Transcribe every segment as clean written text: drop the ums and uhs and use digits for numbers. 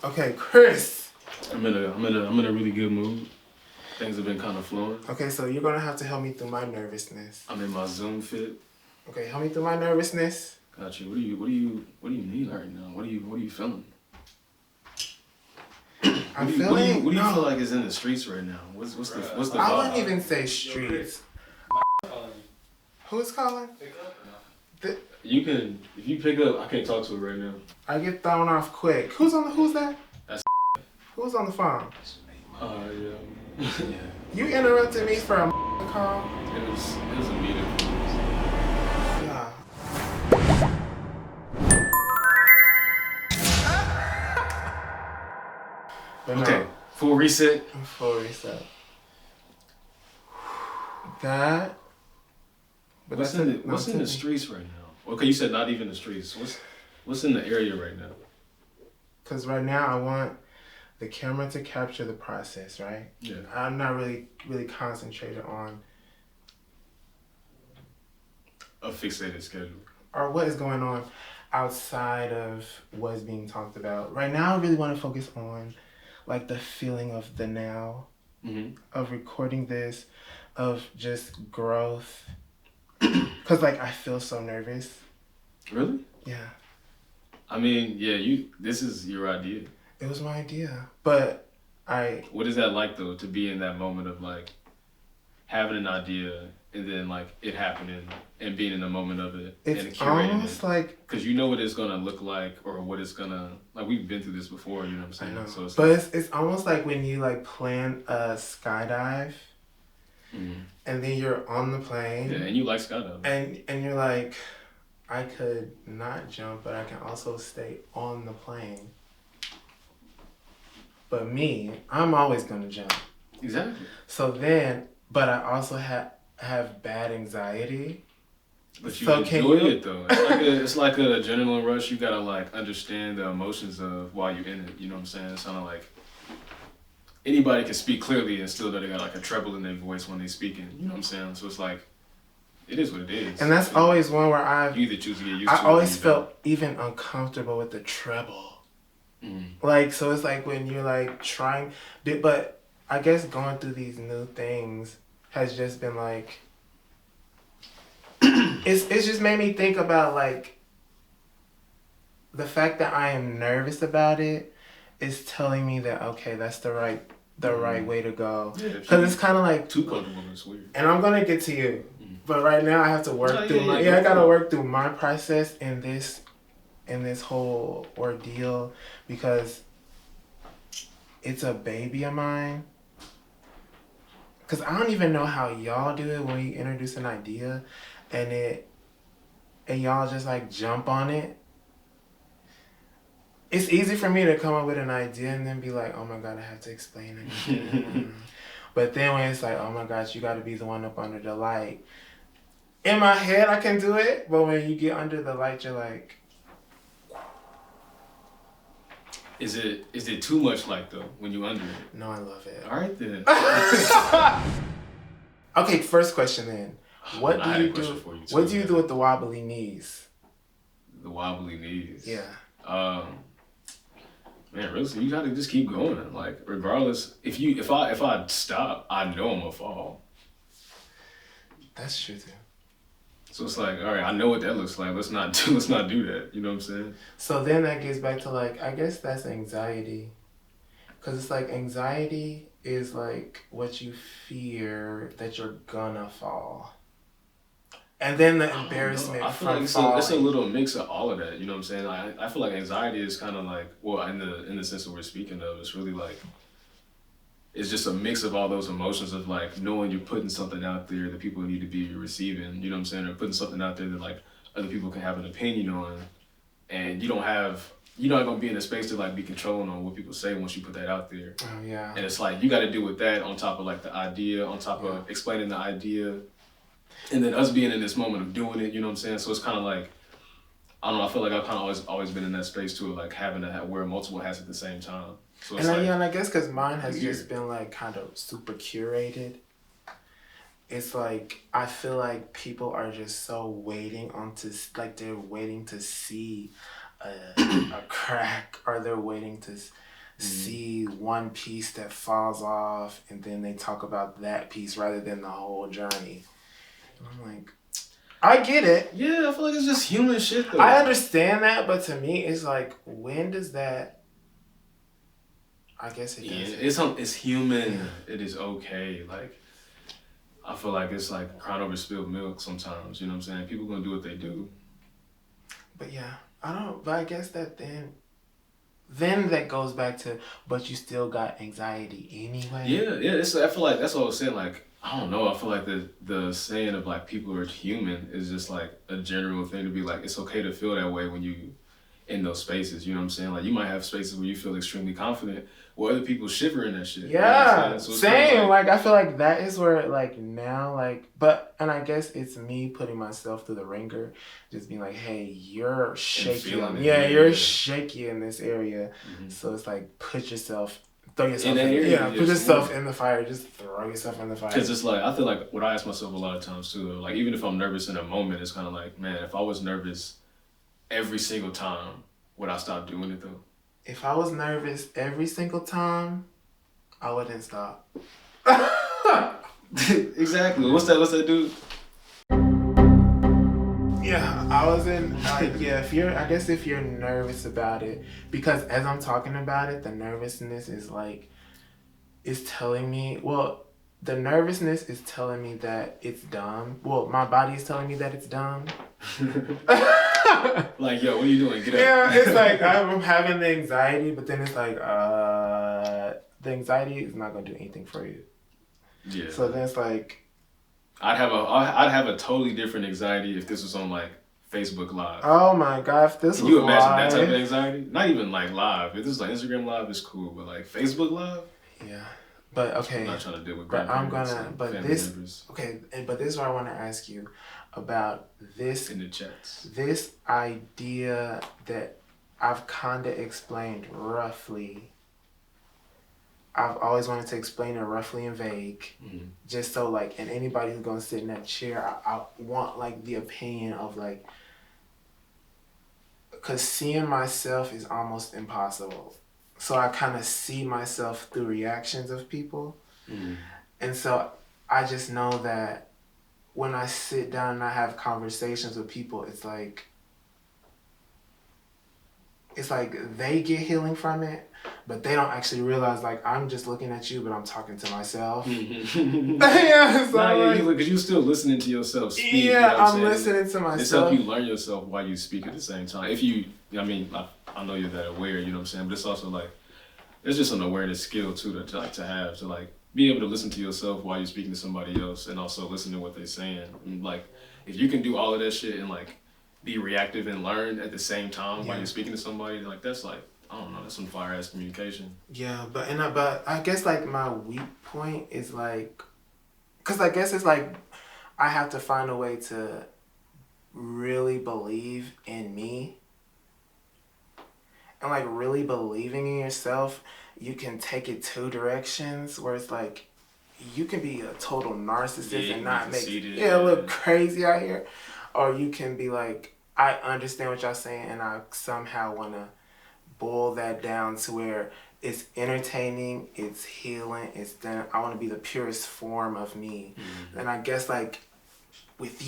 Okay, Chris. I'm in a really good mood. Things have been kind of flowing. Okay, so you're gonna have to help me through my nervousness. I'm in my Zoom fit. Okay, help me through my nervousness. Got you. What do you need right now? What are you feeling? I'm feeling. What do you feel like is in the streets right now? What's the vibe? I wouldn't even say streets. Who's calling? You can, if you pick up, I can't talk to it right now. I get thrown off quick. Who's that? That's Who's on the phone? Yeah. You interrupted me for a call? It was a meeting. Yeah. Okay, full reset. Full reset. That. But What's in the streets right now? Okay, you said not even the streets. What's in the area right now? Because right now I want the camera to capture the process, right? Yeah. I'm not really concentrated on A fixated schedule. or what is going on outside of what's being talked about. Right now I really want to focus on like the feeling of the now, of recording this, of just growth. Cause like I feel so nervous. Really? Yeah. I mean, yeah, this is your idea. It was my idea, but What is that like though, to be in that moment of like having an idea and then like it happening and being in the moment of it and it's curating almost it? like, because you know what it's gonna look like or what it's gonna like. We've been through this before, you know what I'm saying? I know. So it's but like, it's almost like when you like plan a skydive. And then you're on the plane. Yeah, and you like skydiving. And you're like, I could not jump, but I can also stay on the plane. But me, I'm always gonna jump. Exactly. So then, but I also have bad anxiety. But you so enjoy it though. It's like a adrenaline rush. You gotta like understand the emotions of while you're in it. You know what I'm saying? It's kind of like anybody can speak clearly and still they got like a treble in their voice when they speaking. You know what I'm saying? So it's like, it is what it is. And that's always one where you either choose to get used to it. I always felt even uncomfortable with the treble. Like, so it's like when you're like trying, but I guess going through these new things has just been like, it's just made me think about like the fact that I am nervous about it is telling me that, okay, that's the right way to go. Because it's kind of like too comfortable. It's weird. And I'm gonna get to you, but right now I have to work through I gotta work through my process in this whole ordeal because it's a baby of mine. Because I don't even know how y'all do it when you introduce an idea and y'all just like jump on it. It's easy for me to come up with an idea and then be like, oh my God, I have to explain it. But then when it's like, oh my gosh, you gotta be the one up under the light. In my head, I can do it, but when you get under the light, you're like... Is it too much like though, when you under it? No, I love it. All right then. Okay, first question then. What do you do? What do you do with the wobbly knees? The wobbly knees? Yeah. Man, really, so you gotta just keep going. Like, regardless, if I stop, I know I'm gonna fall. That's true too. So it's like, all right, I know what that looks like. Let's not do that. You know what I'm saying? So then that gets back to like, I guess that's anxiety. Cause it's like anxiety is like what you fear that you're gonna fall. And then the embarrassment from falling. It's a little mix of all of that. You know what I'm saying? I feel like anxiety is kind of like, well, in the sense that we're speaking of, it's really like, it's just a mix of all those emotions of like knowing you're putting something out there that people need to be receiving. You know what I'm saying? Or putting something out there that like other people can have an opinion on, and you're not gonna be in a space to like be controlling on what people say once you put that out there. Oh yeah. And it's like you got to deal with that on top of like the idea, on top of explaining the idea. And then us being in this moment of doing it, you know what I'm saying? So it's kind of like, I don't know, I feel like I've kind of always been in that space too, like having to wear multiple hats at the same time. So it's and I guess because mine has just been like kind of super curated. It's like, I feel like people are just so waiting they're waiting to see a crack, or they're waiting to see one piece that falls off, and then they talk about that piece rather than the whole journey. And I'm like, I get it. Yeah, I feel like it's just human shit though. I understand that, but to me, it's like, when does that? I guess it does. It's human. Yeah. It is okay. Like, I feel like it's like crying over spilled milk sometimes. You know what I'm saying? People gonna do what they do. But yeah, but I guess that then that goes back to, but you still got anxiety anyway. Yeah. I feel like that's what I was saying. Like, I don't know. I feel like the saying of like people are human is just like a general thing to be like, it's okay to feel that way when you in those spaces. You know what I'm saying? Like, you might have spaces where you feel extremely confident, where other people shiver in that shit. Yeah, you know so same. Like, I feel like that is where, like, now, like, and I guess it's me putting myself through the ringer, just being like, hey, you're shaky. You're shaky in this area. Mm-hmm. So it's like, throw yourself put yourself in the fire. Just throw yourself in the fire. Because it's like, I feel like what I ask myself a lot of times too, though, like, even if I'm nervous in a moment, it's kind of like, man, if I was nervous every single time, would I stop doing it though? If I was nervous every single time, I wouldn't stop. Exactly. What's that dude? Yeah, I was in. If you're nervous about it, because as I'm talking about it, the nervousness is like, is telling me. Well, the nervousness is telling me that it's dumb. Well, my body is telling me that it's dumb. Like, yo, what are you doing? Get up. Yeah, it's like I'm having the anxiety, but then it's like, the anxiety is not gonna do anything for you. Yeah. So then it's like, I'd have a totally different anxiety if this was on like Facebook Live. Oh my God, if this was live. Can you imagine that type of anxiety? Not even like live. If this is like Instagram Live, it's cool, but like Facebook Live? Yeah. But okay. I'm not trying to deal with this is what I want to ask you about this in the chats. This idea that I've kind of explained roughly. I've always wanted to explain it roughly and vague, just so like, and anybody who's gonna sit in that chair, I want like the opinion of like, cause seeing myself is almost impossible. So I kind of see myself through reactions of people, and so I just know that when I sit down and I have conversations with people, it's like they get healing from it, but they don't actually realize, like, I'm just looking at you, but I'm talking to myself. Yeah, so because you're still listening to yourself speak. Yeah, you know I'm listening to myself. It's help you learn yourself while you speak at the same time. If you, I mean, I know you're that aware, you know what I'm saying, but it's also like, it's just an awareness skill too to have, to like be able to listen to yourself while you're speaking to somebody else, and also listen to what they're saying. And like, if you can do all of that shit and like be reactive and learn at the same time while you're speaking to somebody, like, that's like, I don't know, that's some fire ass communication. Yeah, but I guess like my weak point is like, cause I guess it's like I have to find a way to really believe in me. And like really believing in yourself, you can take it two directions, where it's like you can be a total narcissist and not look crazy out here, or you can be like, I understand what y'all saying, and I somehow want to boil that down to where it's entertaining, it's healing, I want to be the purest form of me. And I guess like with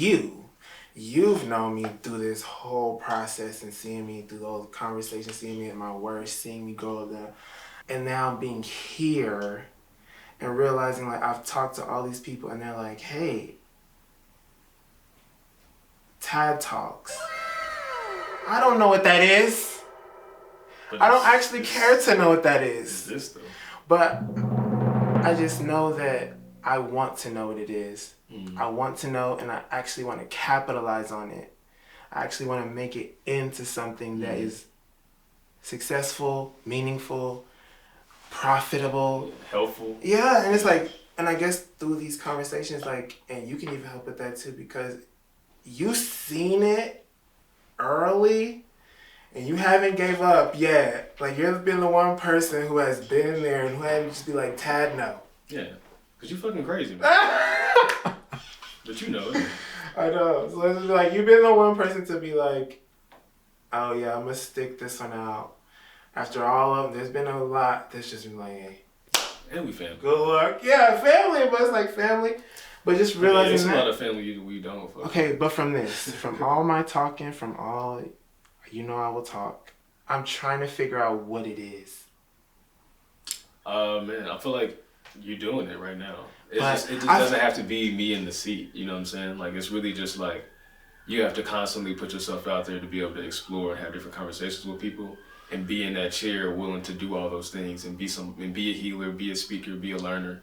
you've known me through this whole process and seeing me through those conversations, seeing me at my worst, seeing me grow there. And now being here and realizing like I've talked to all these people and they're like, hey, TadTalks. I don't know what that is. But I don't actually care to know what that is. This though. But I just know that I want to know what it is. I want to know, and I actually want to capitalize on it. I actually want to make it into something that is successful, meaningful, profitable, helpful. Yeah, and it's like, and I guess through these conversations, like, and you can even help with that too, because you seen it early and you haven't gave up yet. Like, you've been the one person who has been there and who hadn't just be like, Tad, no. Yeah, because you fucking crazy, man. But you know it. I know. So it's like, you've been the one person to be like, oh yeah, I'm going to stick this one out. After all of them, there's been a lot that's just been like, hey. And we family. Good luck. Yeah, family, but it's like family. But just realizing there's that. a lot of family we don't. Okay, but from all my talking, from all, I will talk. I'm trying to figure out what it is. Man, I feel like you're doing it right now. It just doesn't have to be me in the seat. You know what I'm saying? Like, it's really just like, you have to constantly put yourself out there to be able to explore and have different conversations with people and be in that chair willing to do all those things and be a healer, be a speaker, be a learner,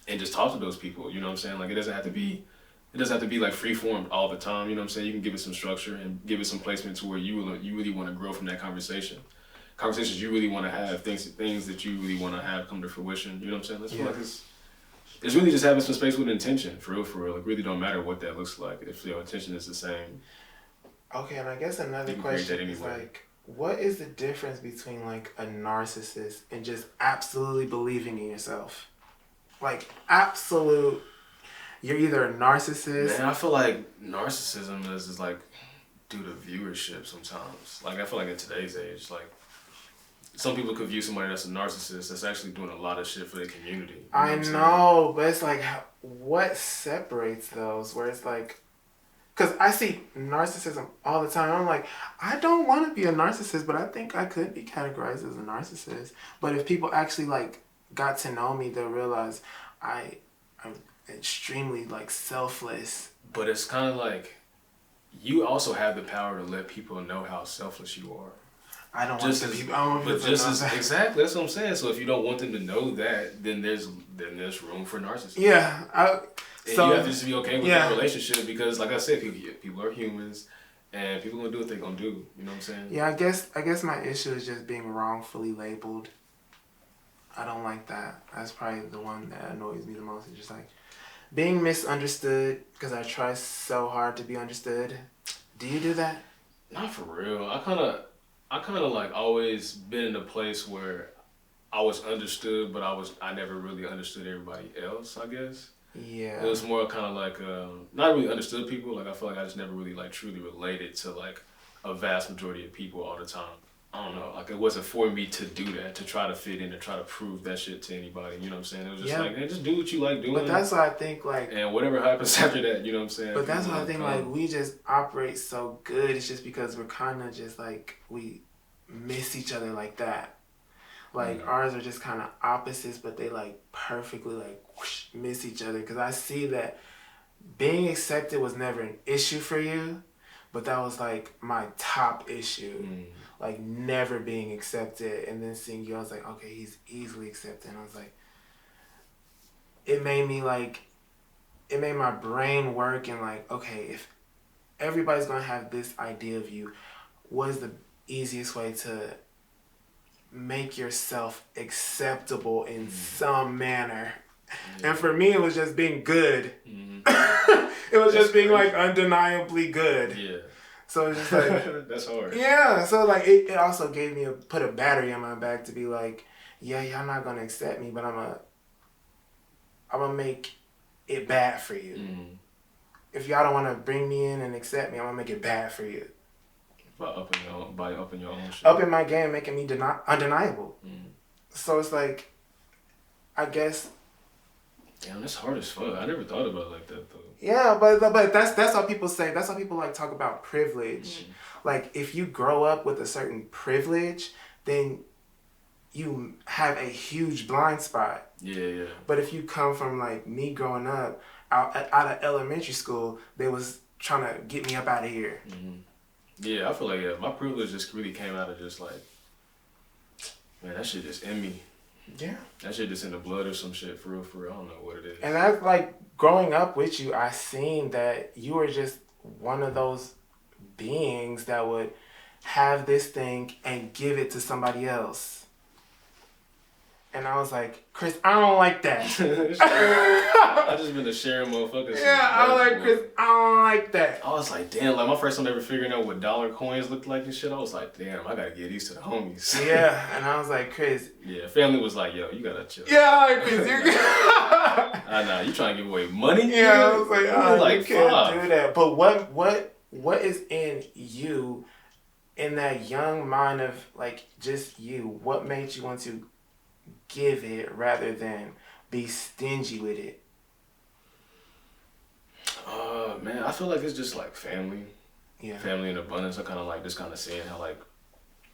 and just talk to those people. You know what I'm saying? Like, it doesn't have to be like free form all the time. You know what I'm saying? You can give it some structure and give it some placement to where you really want to grow from that conversation. Conversations you really want to have, things that you really want to have come to fruition. You know what I'm saying? Let's feel like it's really just having some space with intention, for real. It really don't matter what that looks like if your intention is the same. Okay, and I guess another question is like, what is the difference between like a narcissist and just absolutely believing in yourself? Like absolute, you're either a narcissist. Man, I feel like narcissism is like due to viewership sometimes. Like I feel like in today's age, like some people could view somebody that's a narcissist that's actually doing a lot of shit for their community. I know, but it's like, what separates those? Where it's like, because I see narcissism all the time. I'm like, I don't want to be a narcissist, but I think I could be categorized as a narcissist. But if people actually like got to know me, they'll realize I'm extremely like selfless. But it's kind of like, you also have the power to let people know how selfless you are. I don't want people. I don't want people to know that. Exactly, that's what I'm saying. So if you don't want them to know that, then there's room for narcissism. Yeah, so you have to just be okay with that relationship because, like I said, people are humans, and people gonna do what they're gonna do. You know what I'm saying? Yeah, I guess my issue is just being wrongfully labeled. I don't like that. That's probably the one that annoys me the most. It's just like being misunderstood because I try so hard to be understood. Do you do that? Not for real. I kind of like always been in a place where I was understood, but I never really understood everybody else, I guess. Yeah. It was more kind of like, not really understood people. Like, I feel like I just never really like truly related to like a vast majority of people all the time. I don't know. Like, it wasn't for me to do that, to try to fit in, to try to prove that shit to anybody. You know what I'm saying? It was just like, man, just do what you like doing. But that's why I think like... And whatever happens after that, you know what I'm saying? But that's why I think like we just operate so good. It's just because we're kind of just like, we miss each other like that. Like ours are just kind of opposites, but they like perfectly like whoosh, miss each other. Because I see that being accepted was never an issue for you, but that was like my top issue. Like never being accepted, and then seeing you, I was like, okay, he's easily accepted. And I was like, it made my brain work and like, okay, if everybody's gonna have this idea of you, what is the easiest way to make yourself acceptable in some manner? And for me, it was just being good. It was just being like undeniably good. Yeah. So it's just like that's hard. Yeah. So like it also gave me put a battery on my back to be like, yeah, y'all not gonna accept me, but I'm gonna make it bad for you. If y'all don't wanna bring me in and accept me, I'm gonna make it bad for you. By upping your own shit. Upping my game, making me undeniable. So it's like, I guess. Damn, that's hard as fuck. I never thought about it like that though. Yeah, but that's how people say. That's how people like talk about privilege. Like if you grow up with a certain privilege, then you have a huge blind spot. Yeah. But if you come from like me growing up out of elementary school, they was trying to get me up out of here. Yeah, I feel like my privilege just really came out of just like, man, that shit just in me. Yeah. That shit just in the blood or some shit, for real. I don't know what it is. And that's like, growing up with you, I seen that you were just one of those beings that would have this thing and give it to somebody else. And I was like, Chris, I don't like that. I just been a sharing motherfucker. Yeah, I was like, Chris, I don't like that. I was like, damn, like my first time ever figuring out what dollar coins looked like and shit, I was like, damn, I gotta get these to the homies. Yeah, and I was like, Chris. Yeah, family was like, yo, you gotta chill. Yeah, Chris, you're I know, you trying to give away money? Yeah, I was like, oh, like, you can't do that. But what is in you in that young mind of like just you, what made you want to give it rather than be stingy with it? Man, I feel like it's just like family. Yeah. Family in abundance. I kind of like just kind of seeing how like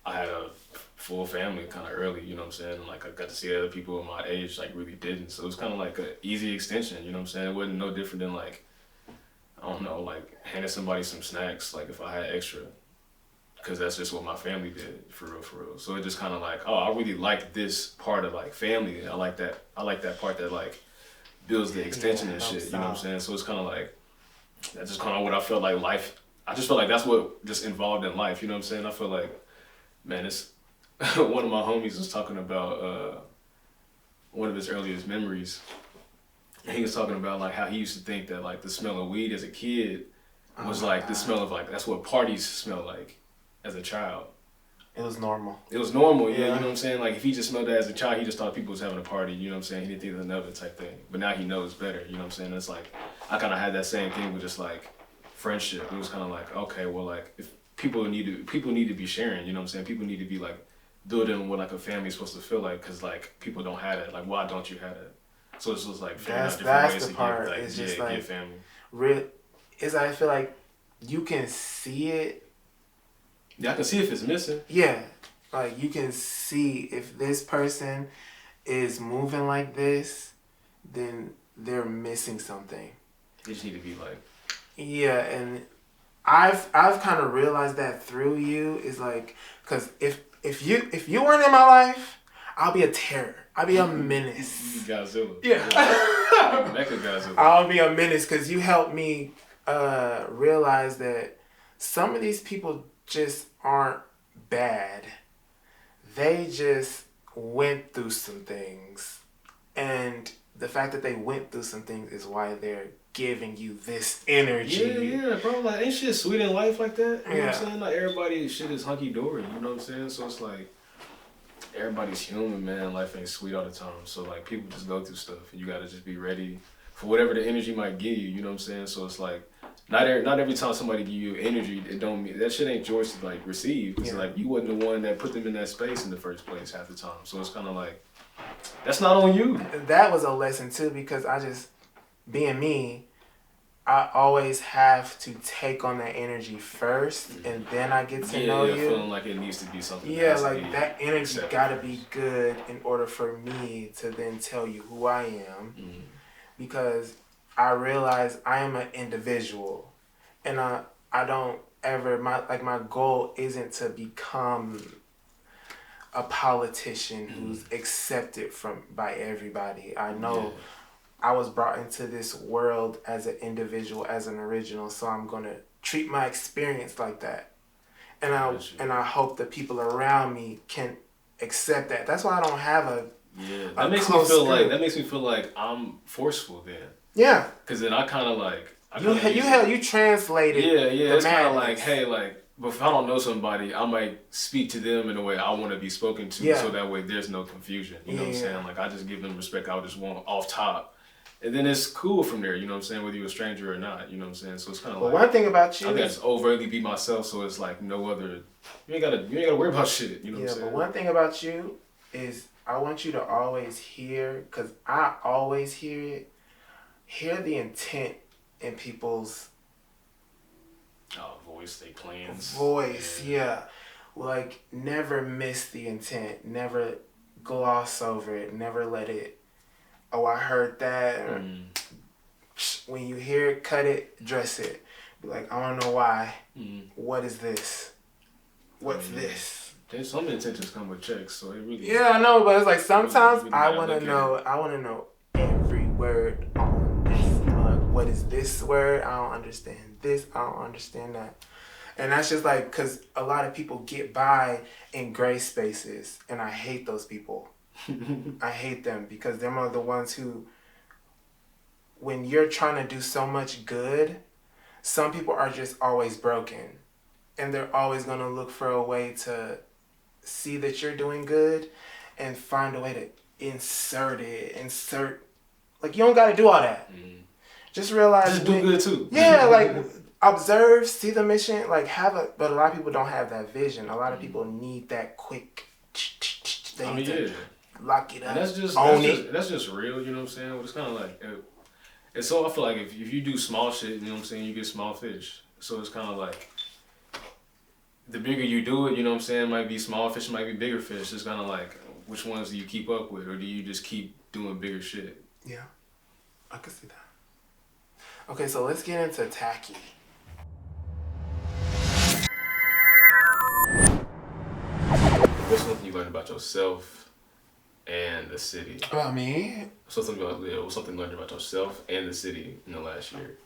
I had a full family kind of early, you know what I'm saying? Like I got to see other people my age like really didn't. So it was kind of like an easy extension, you know what I'm saying? It wasn't no different than like, I don't know, like handing somebody some snacks, like if I had extra. Because that's just what my family did, for real, for real. So it just kind of like, oh, I really like this part of like family. I like that part that like builds the extension and shit, you know what I'm saying? So it's kind of like, that's just kind of what I felt like life, I just felt like that's what just involved in life, you know what I'm saying? I feel like, man, it's, one of my homies was talking about one of his earliest memories. And he was talking about like how he used to think that like the smell of weed as a kid was like the smell of like, that's what parties smell like as a child. It was normal. It was normal, yeah, you know what I'm saying? Like if he just smelled that as a child, he just thought people was having a party, you know what I'm saying? He didn't think of another type thing. But now he knows better, you know what I'm saying? It's like, I kind of had that same thing with just like friendship. It was kind of like, okay, well like if people need to be sharing, you know what I'm saying? People need to be like building what like a family's supposed to feel like, because like people don't have it. Like why don't you have it? So it's just like figuring out different ways to give, like, it's just like, give family. I feel like you can see it. Yeah, I can see if it's missing. Yeah, like you can see if this person is moving like this, then they're missing something. They just need to be like. Yeah, and I've kind of realized that through you is like, cause if you weren't in my life, I'll be a terror. I'll be a menace. Godzilla. Yeah. Mecha Godzilla. I'll be a menace because you helped me realize that some of these people just aren't bad. They just went through some things. And the fact that they went through some things is why they're giving you this energy. Yeah, bro. Like, ain't shit sweet in life like that? You know what I'm Yeah. saying? Like, everybody's shit is hunky-dory, you know what I'm saying? So it's like, everybody's human, man. Life ain't sweet all the time. So, like, people just go through stuff. And you gotta just be ready for whatever the energy might give you, you know what I'm saying? So it's like, not every time somebody give you energy, it don't mean that shit ain't yours to like receive. It's like you wasn't the one that put them in that space in the first place half the time. So it's kind of like, that's not on you. That was a lesson too, because I just, being me, I always have to take on that energy first, and then I get to know you. Feeling like it needs to be something. Yeah, like that energy gotta be good in order for me to then tell you who I am, because I realize I am an individual, and I don't ever, my goal isn't to become a politician who's accepted by everybody. I know I was brought into this world as an individual, as an original, so I'm gonna treat my experience like that, and I hope the people around me can accept that. That's why I don't have a that makes me feel like I'm forceful then. Yeah. Cause then I kind of like you translated. Yeah. It's kind of like, hey, like, but if I don't know somebody, I might speak to them in a way I want to be spoken to, so that way there's no confusion. You know what I'm saying? Like I just give them respect. I would just want off top, and then it's cool from there. You know what I'm saying? Whether you're a stranger or not. You know what I'm saying? So it's kind of like. One thing about you, I can just overtly be myself, so it's like no other. You ain't gotta worry about shit. You know what I'm saying? But one thing about you is I want you to always hear, cause I always hear it. Hear the intent in people's voice, they plans. Voice, yeah. Like, never miss the intent. Never gloss over it. Never let it, oh, I heard that. When you hear it, cut it, address it. Be like, I don't know why. What is this? What's this? There's some intentions come with checks, so it really. Yeah, I know, but it's like sometimes really I want to know every word on what is this word? I don't understand this. I don't understand that. And that's just like, because a lot of people get by in gray spaces. And I hate those people. I hate them because them are the ones who, when you're trying to do so much good, some people are just always broken. And they're always going to look for a way to see that you're doing good and find a way to insert. Like, you don't got to do all that. Just realize. Just do good too. Yeah, like observe, see the mission, like but a lot of people don't have that vision. A lot of people need that quick. They need to lock it up. And that's just real. You know what I'm saying? It's kind of like, and so I feel like if you do small shit, you know what I'm saying, you get small fish. So it's kind of like, the bigger you do it, you know what I'm saying, might be small fish, might be bigger fish. It's kind of like, which ones do you keep up with, or do you just keep doing bigger shit? Yeah, I could see that. Okay, so let's get into tacky. What's something you learned about yourself and the city? About me? What's something you learned about yourself and the city in the last year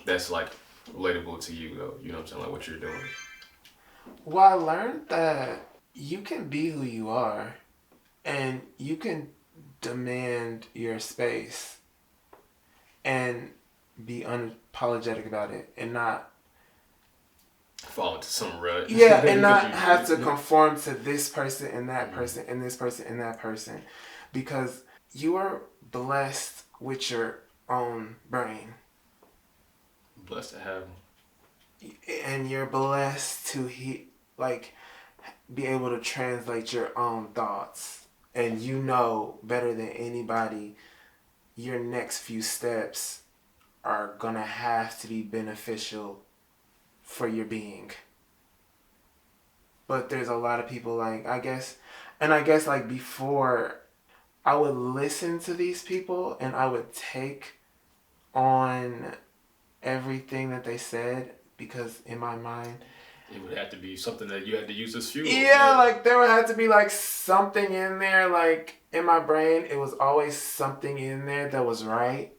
that's like relatable to you though? You know what I'm saying? Like what you're doing. Well, I learned that you can be who you are and you can demand your space and be unapologetic about it and not fall into some rut. Yeah, and not have to conform to this person and that person and this person and that person, because you are blessed with your own brain. Blessed to have them. And you're blessed to be able to translate your own thoughts, and you know better than anybody your next few steps are gonna have to be beneficial for your being. But there's a lot of people I guess like before I would listen to these people and I would take on everything that they said, because in my mind it would have to be something that you had to use as fuel. Yeah, like there would have to be like something in there, like in my brain it was always something in there that was right.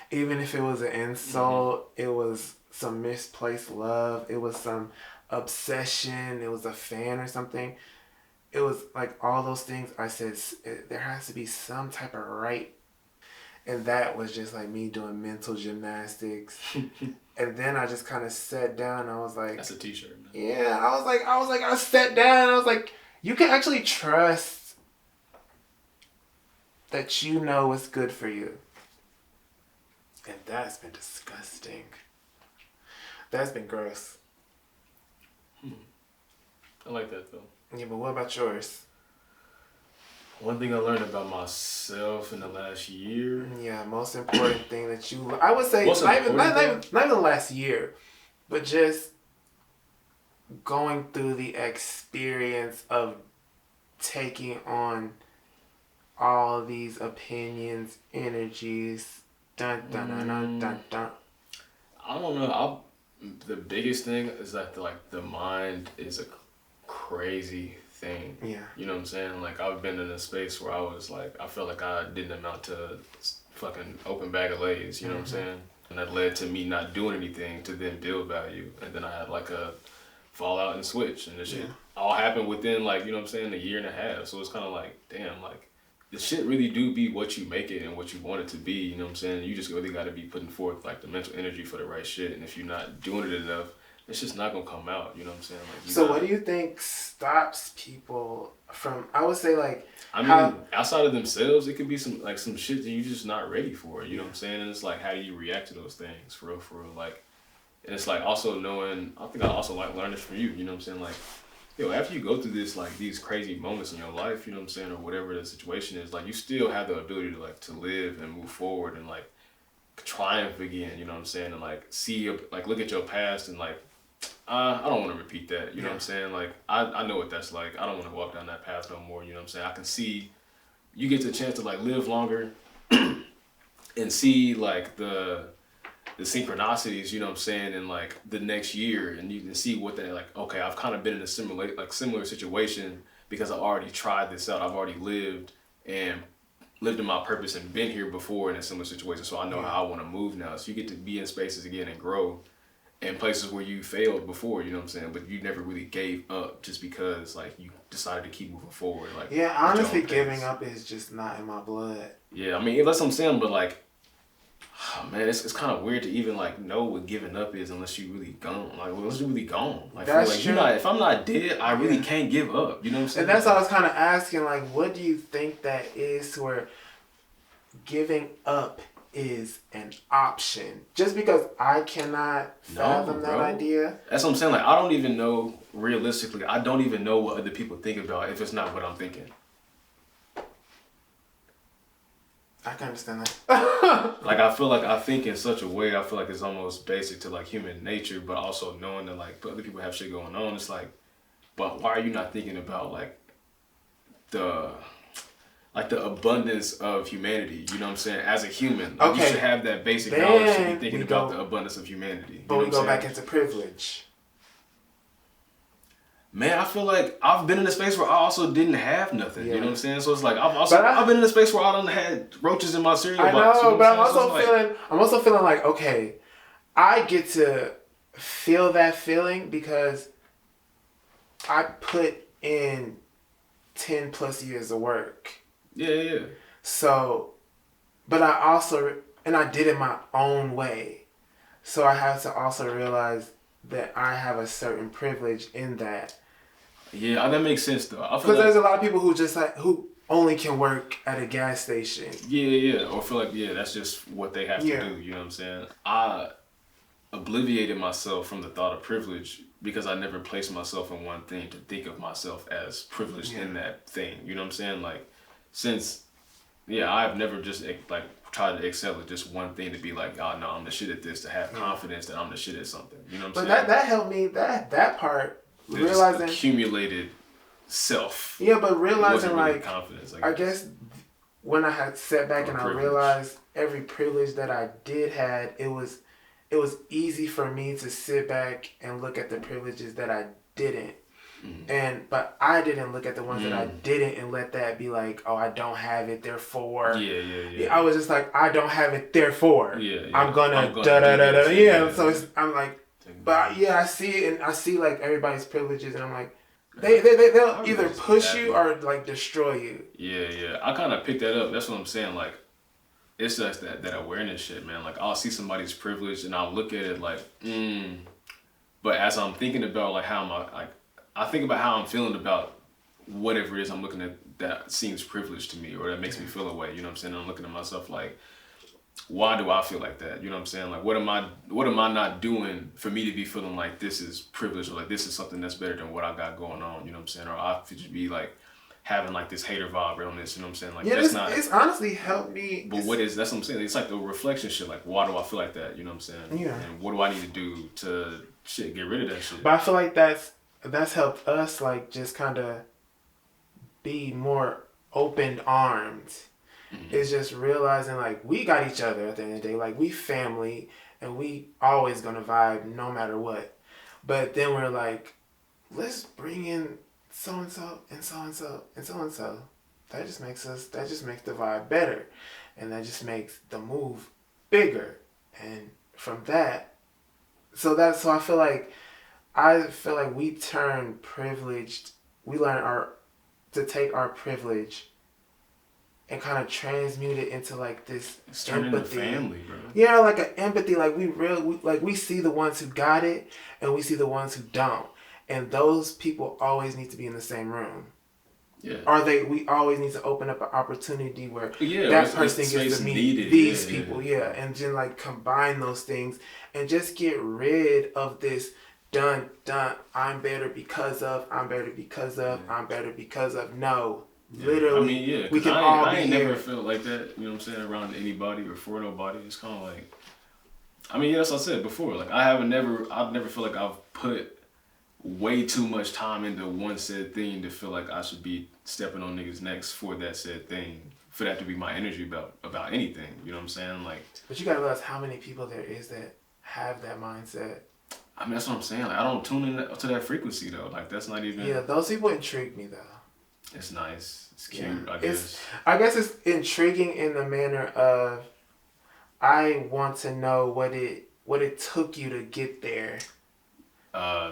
Even if it was an insult, it was some misplaced love, it was some obsession, it was a fan or something. It was like all those things I said, there has to be some type of right. And that was just like me doing mental gymnastics. And then I just kind of sat down and I was like... That's a t-shirt. Man. Yeah, I sat down and I was like, you can actually trust that you know what's good for you. And that's been disgusting. That's been gross. I like that though. Yeah, but what about yours? One thing I learned about myself in the last year. Yeah, most important thing that I would say, not even the last year, but just going through the experience of taking on all these opinions, energies, dun dun dun dun dun dun. I don't know. The biggest thing is that the mind is a crazy thing. Yeah. You know what I'm saying? Like I've been in a space where I was like, I felt like I didn't amount to fucking open bag of Lay's, you know what I'm saying? And that led to me not doing anything to then build value. And then I had like a fallout and switch, and this shit all happened within like, you know what I'm saying, a year and a half. So it's kind of like, damn, like the shit really do be what you make it and what you want it to be, you know what I'm saying? You just really got to be putting forth like the mental energy for the right shit. And if you're not doing it enough, it's just not gonna come out, you know what I'm saying? Like, so what do you think stops people from, I would say like... I mean, outside of themselves, it could be some shit that you're just not ready for, you know what I'm saying? And it's like, how do you react to those things, for real, like, and it's like also knowing, I think I also like learned this from you, you know what I'm saying? Like, yo, after you go through this, like these crazy moments in your life, you know what I'm saying, or whatever the situation is, like you still have the ability to live and move forward and like triumph again, you know what I'm saying? And like look at your past and like, I don't want to repeat that, you know what I'm saying? Like, I know what that's like. I don't want to walk down that path no more, you know what I'm saying? I can see, you get the chance to like live longer and see like the synchronicities, you know what I'm saying, in like the next year, and you can see what they like, okay, I've kind of been in a similar situation because I already tried this out. I've already lived in my purpose and been here before in a similar situation, so I know how I want to move now. So you get to be in spaces again and grow in places where you failed before, you know what I'm saying, but you never really gave up just because like you decided to keep moving forward. Like, yeah, honestly, giving up is just not in my blood. Yeah, I mean, that's what I'm saying, but like, oh man, it's kind of weird to even like know what giving up is unless you really gone. Like, unless you really gone. Like, that's true. If I'm not dead, I really can't give up. You know what I'm saying? And that's what I was kind of asking. Like, what do you think that is, where giving up is an option. Just because I cannot fathom that idea. That's what I'm saying. Like, I don't even know, realistically, I don't even know what other people think about if it's not what I'm thinking. I can understand that. Like, I feel like I think in such a way, I feel like it's almost basic to, like, human nature, but also knowing that, like, other people have shit going on. It's like, but why are you not thinking about, like, the abundance of humanity, you know what I'm saying? As a human, like, you should have that basic knowledge to be thinking about the abundance of humanity. But we go back into privilege. Man, I feel like I've been in a space where I also didn't have nothing. You know what I'm saying? So it's like I've been in a space where I don't had roaches in my cereal box. I know, you know but I'm also feeling like, okay, I get to feel that feeling because I put in 10 plus years of work. Yeah. So, but I also, and I did it my own way. So I have to also realize that I have a certain privilege in that. Yeah, that makes sense though. Because there's a lot of people who just who only can work at a gas station. Yeah. Or feel like, that's just what they have to do. You know what I'm saying? I obliviated myself from the thought of privilege because I never placed myself in one thing to think of myself as privileged in that thing. You know what I'm saying? Like, since, I've never just like tried to excel at just one thing to be like, oh no, I'm the shit at this, to have confidence that I'm the shit at something. You know what I'm saying? But that helped me, that part, There's realizing accumulated self. Yeah, but realizing really like confidence, I guess when I had sat back and I realized every privilege that I did had, it was easy for me to sit back and look at the privileges that I didn't. But I didn't look at the ones that I didn't and let that be like, oh, I don't have it, therefore. Yeah. I was just like, I don't have it, therefore. I'm gonna da da da da. Yeah. So I'm like, but I see it and I see like everybody's privileges and I'm like, they'll either push you or like destroy you. Yeah. I kind of picked that up. That's what I'm saying. Like, it's just that awareness shit, man. Like, I'll see somebody's privilege and I'll look at it like, But as I'm thinking about like I think about how I'm feeling about whatever it is I'm looking at that seems privileged to me or that makes me feel away. You know what I'm saying? I'm looking at myself like, why do I feel like that? You know what I'm saying? Like, what am I not doing for me to be feeling like this is privilege or like this is something that's better than what I got going on? You know what I'm saying? Or I should be like having like this hater vibe on this. You know what I'm saying? Like, that's not. It's honestly helped me. But that's what I'm saying. It's like the reflection shit. Like, why do I feel like that? You know what I'm saying? Yeah. And what do I need to do to get rid of that shit? But I feel like that's helped us like just kind of be more open armed. It's just realizing like we got each other at the end of the day. Like, we family and we always gonna vibe no matter what. But then we're like, let's bring in so and so and so and so and so and so. That just makes the vibe better, and that just makes the move bigger. And from that, so I feel like we turn privileged. We learn to take our privilege and kind of transmute it into like this empathy. Family, bro. Yeah, like an empathy. Like we see the ones who got it and we see the ones who don't. And those people always need to be in the same room. Yeah. We always need to open up an opportunity where that person gets to meet these people. Yeah. And then like combine those things and just get rid of this done. I'm better because of. No. Yeah. Literally, I mean, we can all be I ain't never felt like that, you know what I'm saying, around anybody or for nobody. It's kind of like, I mean, that's what I said before. Like, I've never felt like I've put way too much time into one said thing to feel like I should be stepping on niggas' necks for that said thing, for that to be my energy about anything. You know what I'm saying? Like, but you gotta realize how many people there is that have that mindset. I mean, that's what I'm saying. Like, I don't tune in to that frequency though. Like, that's not even. Yeah, those people intrigue me though. It's nice. It's cute, I guess. I guess it's intriguing in the manner of I want to know what it took you to get there.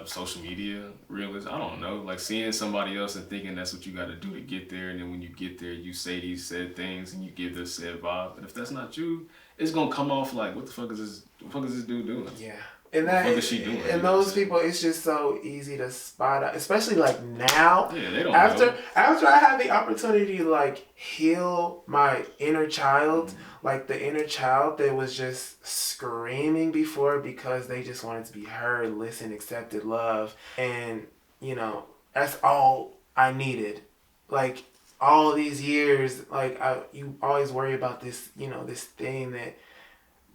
Social media, realism. I don't know. Like, seeing somebody else and thinking that's what you got to do to get there, and then when you get there, you say these said things and you give this said vibe. And if that's not you, it's gonna come off like, what the fuck is this dude doing? Yeah. And what the fuck is she doing? And those people, it's just so easy to spot out, especially like now. Yeah, they don't after know. After I had the opportunity to like heal my inner child, like the inner child that was just screaming before because they just wanted to be heard, listened, accepted, loved, and you know that's all I needed. Like all these years, like you always worry about this, this thing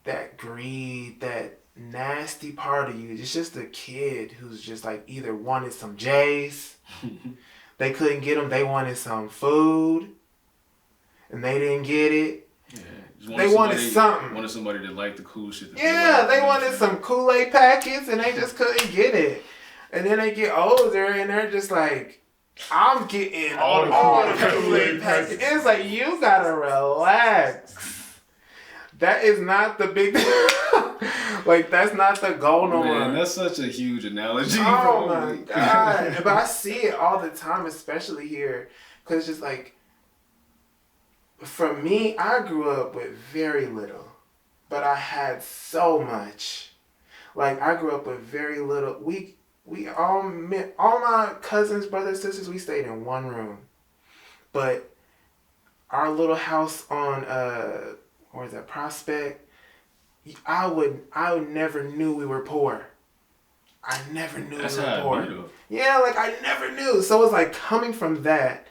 that greed, that nasty part of you. It's just a kid who's just like either wanted some J's, they couldn't get them, they wanted some food, and they didn't get it. Yeah, they wanted something. Wanted somebody to like the cool shit. Yeah, they wanted some Kool-Aid packets, and they just couldn't get it. And then they get older, and they're just like, I'm getting all the Kool-Aid packets. It's like, you gotta relax. That is not the big like, that's not the goal no more. Man, that's such a huge analogy. Oh my God. But I see it all the time, especially here. Because it's just like, for me, I grew up with very little. But I had so much. Like, I grew up with very little. We all met, all my cousins, brothers, sisters, we stayed in one room. But our little house on, or is that Prospect? I would never knew we were poor. I never knew we were poor. Yeah, like I never knew. So it was like coming from that,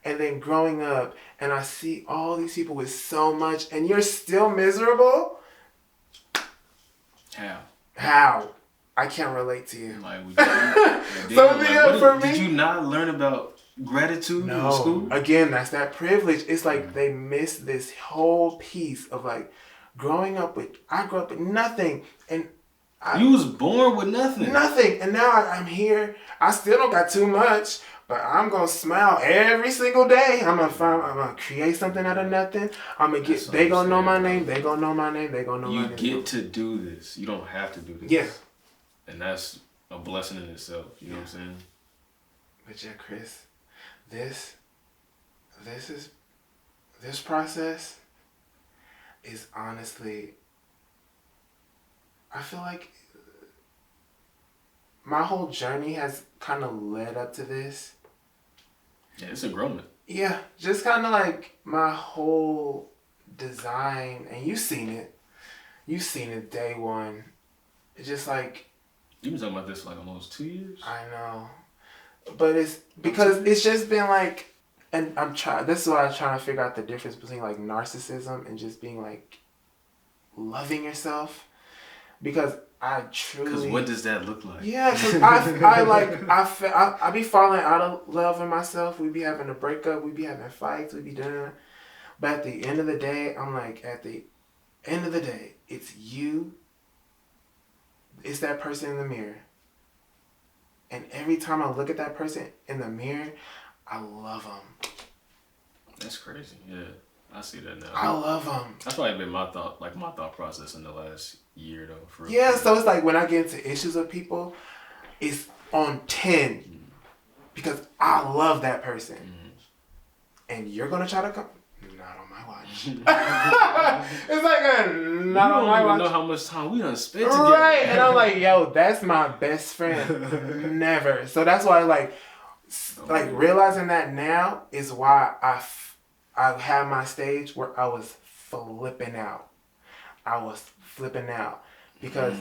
and then growing up, and I see all these people with so much, and you're still miserable. How? I can't relate to you. Like, for me, did you not learn about gratitude in school? Again, that's that privilege. It's like they miss this whole piece of like growing up with. I grew up with nothing, and you was born with nothing. Nothing, and now I'm here. I still don't got too much, but I'm gonna smile every single day. I'm gonna create something out of nothing. I'm gonna get. They gonna know my name. They gonna know my name. They gonna know my name. You get to do this. You don't have to do this. Yeah. And that's a blessing in itself. You know what I'm saying? But yeah, Chris, this process is honestly, I feel like my whole journey has kind of led up to this. Yeah, it's a growth. Yeah, just kind of like my whole design, and you've seen it. You've seen it day one. It's just like, you've been talking about this for like almost 2 years. I know, but it's because it's just been like, and this is why I'm trying to figure out the difference between like narcissism and just being like loving yourself, because I truly. Because what does that look like? Yeah, because I be falling out of love with myself. We be having a breakup. We be having fights. We be doing. But at the end of the day, I'm like, at the end of the day, it's you. It's that person in the mirror. And every time I look at that person in the mirror, I love them. That's crazy. Yeah, I see that now. I love them. That's probably been my thought process in the last year though. So it's like when I get into issues with people, it's on 10 because I love that person. And you're gonna try to come. Not on my watch. It's like not on my watch. You don't even know how much time we done spent together. Right, and I'm like, yo, that's my best friend. Never. So that's why, like realizing that now is why I had my stage where I was flipping out. Because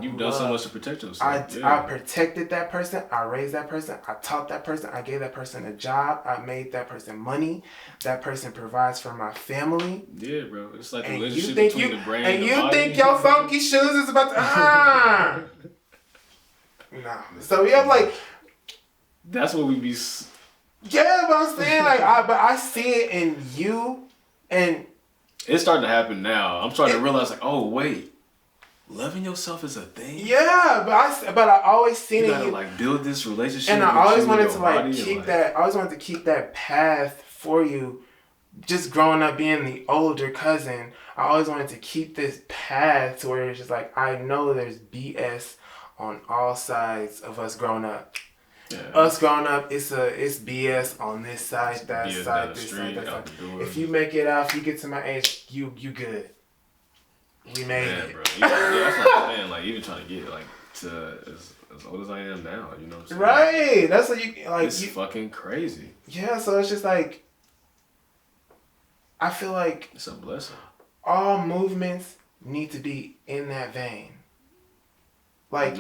You've done so much to protect yourself. I protected that person. I raised that person. I taught that person. I gave that person a job. I made that person money. That person provides for my family. Yeah, bro. It's like a relationship between the brain and the body. And you think your funky shoes is about to... No. So yeah, like... That's what we be... Yeah, but I'm saying, like, I see it in you, and... It's starting to happen now. I'm starting to realize, like, oh, wait. Loving yourself is a thing. Yeah, but I always seen it. You gotta like build this relationship. And I always wanted to like keep that. I always wanted to keep that path for you. Just growing up being the older cousin, I always wanted to keep this path to where it's just like I know there's BS on all sides of us growing up. Yeah. Us growing up, it's BS on this side, that side, this side, that side. If you make it out, if you get to my age, you good. We made it. Bro. That's what I'm saying. Like, even trying to get, like, to as old as I am now, you know what I'm saying? Right. That's what you, like. It's fucking crazy. Yeah, so it's just like, I feel like it's a blessing. All movements need to be in that vein. Like,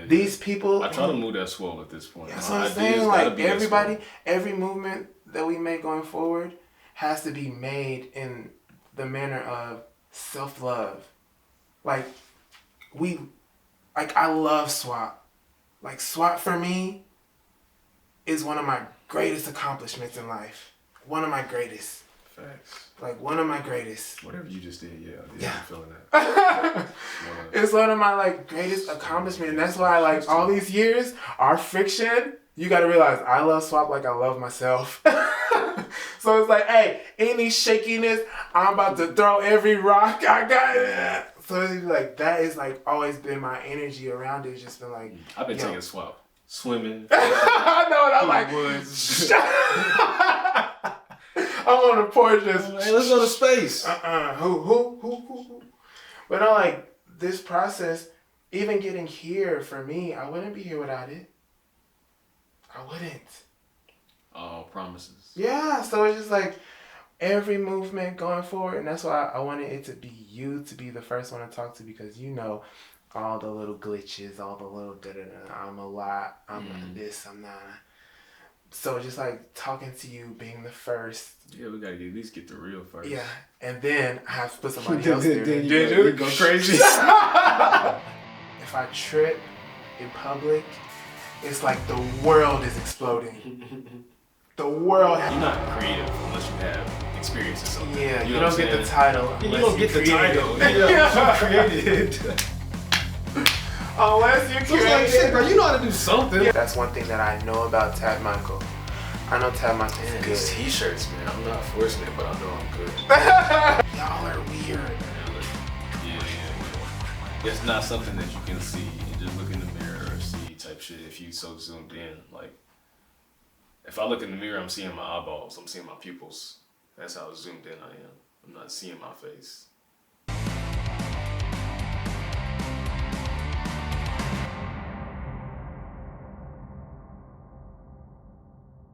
these people. I try to move that swole at this point. That's what I'm saying. Like, everybody, every movement that we make going forward has to be made in the manner of self-love. Like, I love SWAT. Like, SWAT for me is one of my greatest accomplishments in life. One of my greatest. Facts. Like, one of my greatest. Whatever you just did, I'm feeling that. It's one of my, like, greatest accomplishments. And that's why, like, all these years, our friction, you got to realize, I love SWAP like I love myself. So it's like, hey, any shakiness, I'm about to throw every rock I got. So it's like, that is, like, always been my energy around it. It's just been like, I've been taking SWAP. Swimming. I know, and I'm like, woods. I'm on the porch just, hey, let's go to space. Who? But I like this process, even getting here for me, I wouldn't be here without it. I wouldn't. Oh, promises. Yeah, so it's just like every movement going forward, and that's why I wanted it to be you to be the first one to talk to, because you know all the little glitches, all the little I'm a lot, I'm this, I'm not. So just like talking to you, being the first. Yeah, we gotta at least get the real first. Yeah, and then I have to put somebody else there. Then you go crazy. If I trip in public, it's like the world is exploding. The world. You're not creative unless you have experience or something. Yeah, you don't get the title. You don't get the title. You created. Unless you created. Like, shit, bro, you know how to do something. Yeah. That's one thing that I know about Tad Michael. I know Tad Michael is good. These t-shirts, man. I'm not forcing it, but I know I'm good. Y'all are weird. Yeah. It's not something that you can see and just look in the mirror or see type shit if you so zoomed in. Like, if I look in the mirror, I'm seeing my eyeballs. I'm seeing my pupils. That's how zoomed in I am. I'm not seeing my face.